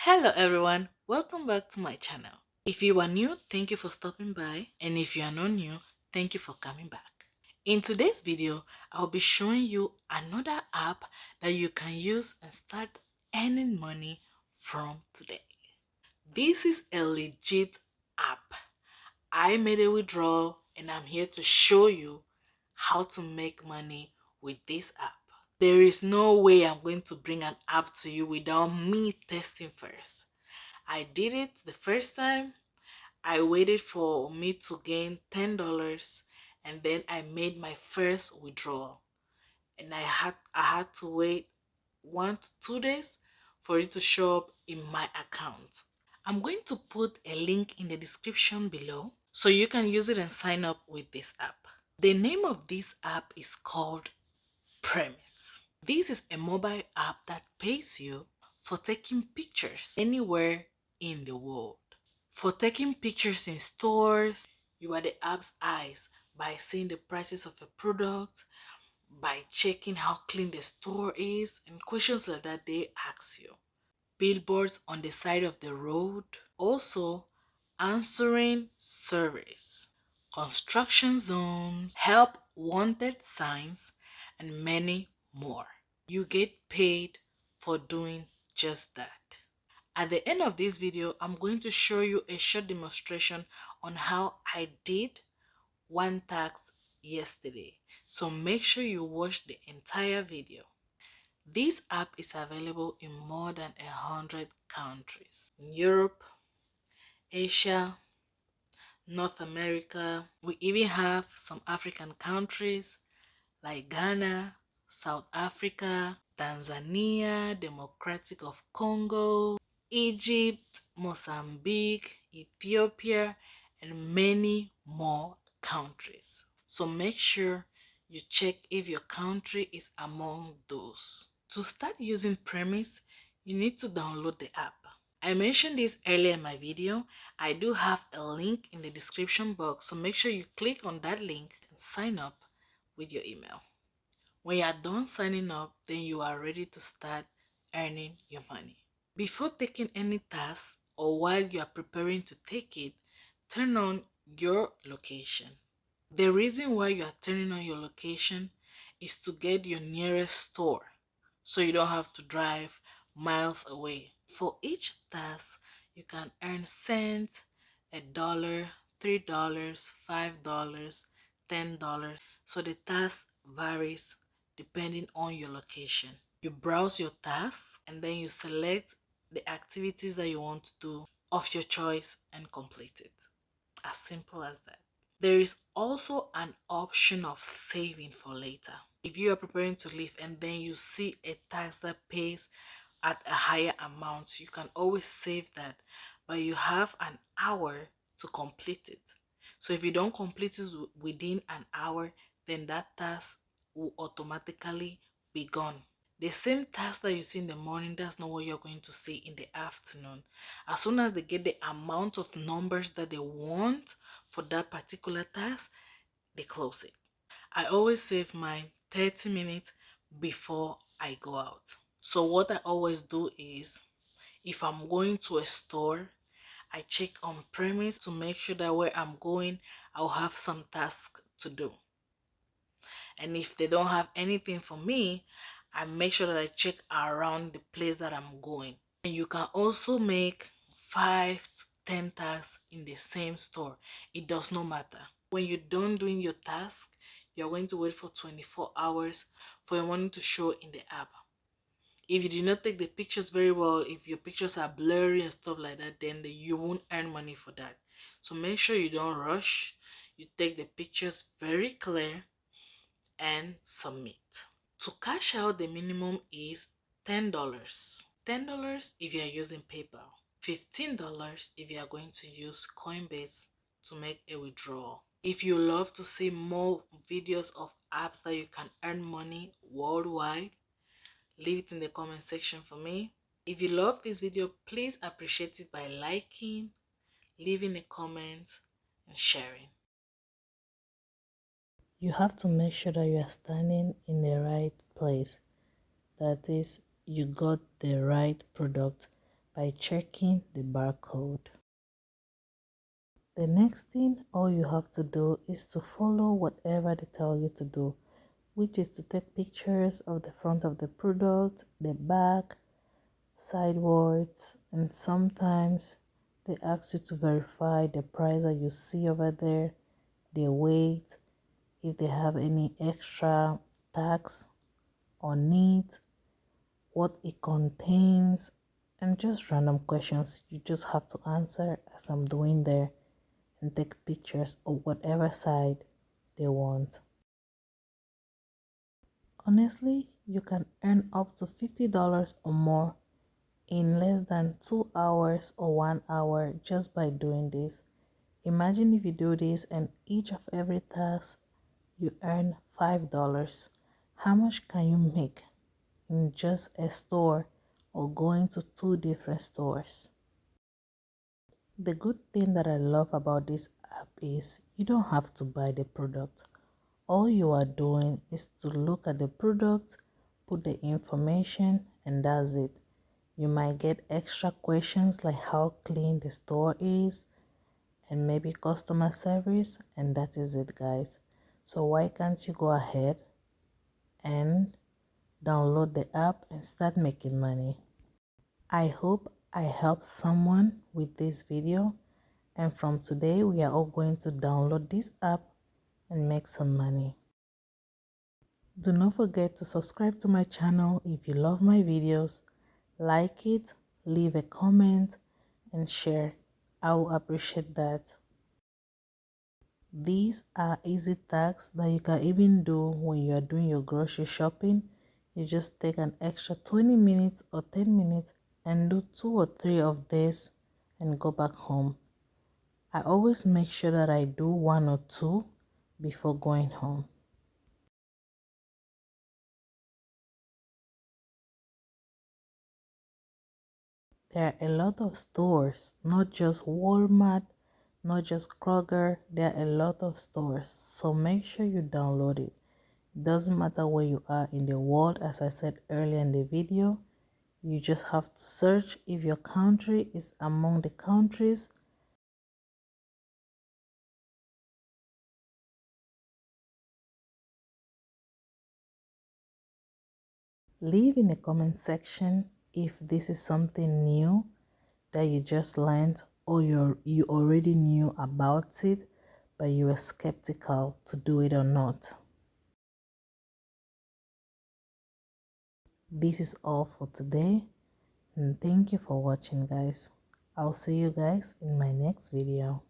Hello everyone, welcome back to my channel. If you are new, thank you for stopping by, and if you are not new, thank you for coming back. In today's video, I'll be showing you another app that you can use and start earning money from today. This is a legit app. I made a withdrawal and I'm here to show you how to make money with this app. There is no way I'm going to bring an app to you without me testing first. I did it the first time. I waited for me to gain $10 and then I made my first withdrawal. And I had to wait 1 to 2 days for it to show up in my account. I'm going to put a link in the description below so you can use it and sign up with this app. The name of this app is called Premise. This is a mobile app that pays you for taking pictures anywhere in the world. For taking pictures in stores, you are the app's eyes by seeing the prices of a product, by checking how clean the store is, and questions like that they ask you. Billboards on the side of the road, also answering surveys, construction zones, help wanted signs, and many more. You get paid for doing just that. At the end of this video, I'm going to show you a short demonstration on how I did one task yesterday. So make sure you watch the entire video. This app is available in more than 100 countries. In Europe, Asia, North America. We even have some African countries like Ghana, South Africa, Tanzania, Democratic of Congo, Egypt, Mozambique, Ethiopia, and many more countries. So make sure you check if your country is among those. To start using Premise, you need to download the app. I mentioned this earlier in my video. I do have a link in the description box, so make sure you click on that link and sign up with your email. When you are done signing up, then you are ready to start earning your money. Before taking any task or while you are preparing to take it, turn on your location. The reason why you are turning on your location is to get your nearest store so you don't have to drive miles away. For each task, you can earn cents, $1, $3, $5, $10. So the task varies depending on your location. You browse your tasks and then you select the activities that you want to do of your choice and complete it. As simple as that. There is also an option of saving for later. If you are preparing to leave and then you see a task that pays at a higher amount, you can always save that, but you have an hour to complete it. So if you don't complete it within an hour, then that task will automatically be gone. The same task that you see in the morning, that's not what you're going to see in the afternoon. As soon as they get the amount of numbers that they want for that particular task, they close it. I always save my 30 minutes before I go out. So what I always do is, if I'm going to a store, I check on Premise to make sure that where I'm going, I'll have some tasks to do. And if they don't have anything for me, I make sure that I check around the place that I'm going. And you can also make 5 to 10 tasks in the same store. It does not matter. When you're done doing your task, you're going to wait for 24 hours for your money to show in the app. If you did not take the pictures very well, if your pictures are blurry and stuff like that, then you won't earn money for that. So make sure you don't rush. You take the pictures very clear and submit. To cash out, the minimum is $10. $10 if you are using PayPal. $15 if you are going to use Coinbase to make a withdrawal. If you love to see more videos of apps that you can earn money worldwide, leave it in the comment section for me. If you love this video, please appreciate it by liking, leaving a comment, and sharing. You have to make sure that you are standing in the right place. That is, you got the right product by checking the barcode. The next thing all you have to do is to follow whatever they tell you to do, which is to take pictures of the front of the product, the back, sidewards, and sometimes they ask you to verify the price that you see over there, the weight, if they have any extra tags on it, what it contains, and just random questions you just have to answer as I'm doing there, and take pictures of whatever side they want. Honestly, you can earn up to $50 or more in less than 2 hours or 1 hour just by doing this. Imagine if you do this and each of every task you earn $5. How much can you make in just a store or going to 2 different stores? The good thing that I love about this app is you don't have to buy the product. All you are doing is to look at the product, put the information, and that's it. You might get extra questions like how clean the store is and maybe customer service, and that is it, guys. So why can't you go ahead and download the app and start making money? I hope I helped someone with this video, and from today we are all going to download this app and make some money. Do not forget to subscribe to my channel if you love my videos, like it, leave a comment, and share. I will appreciate that. These are easy tasks that you can even do when you are doing your grocery shopping. You just take an extra 20 minutes or 10 minutes and do 2 or 3 of this and go back home. I always make sure that I do 1 or 2 before going home. There are a lot of stores, not just Walmart, not just Kroger. There are a lot of stores, so make sure you download it. It doesn't matter where you are in the world, as I said earlier in the video. You just have to search if your country is among the countries. Leave in the comment section if this is something new that you just learned or you already knew about it, but you were skeptical to do it or not. This is all for today, and thank you for watching, guys. I'll see you guys in my next video.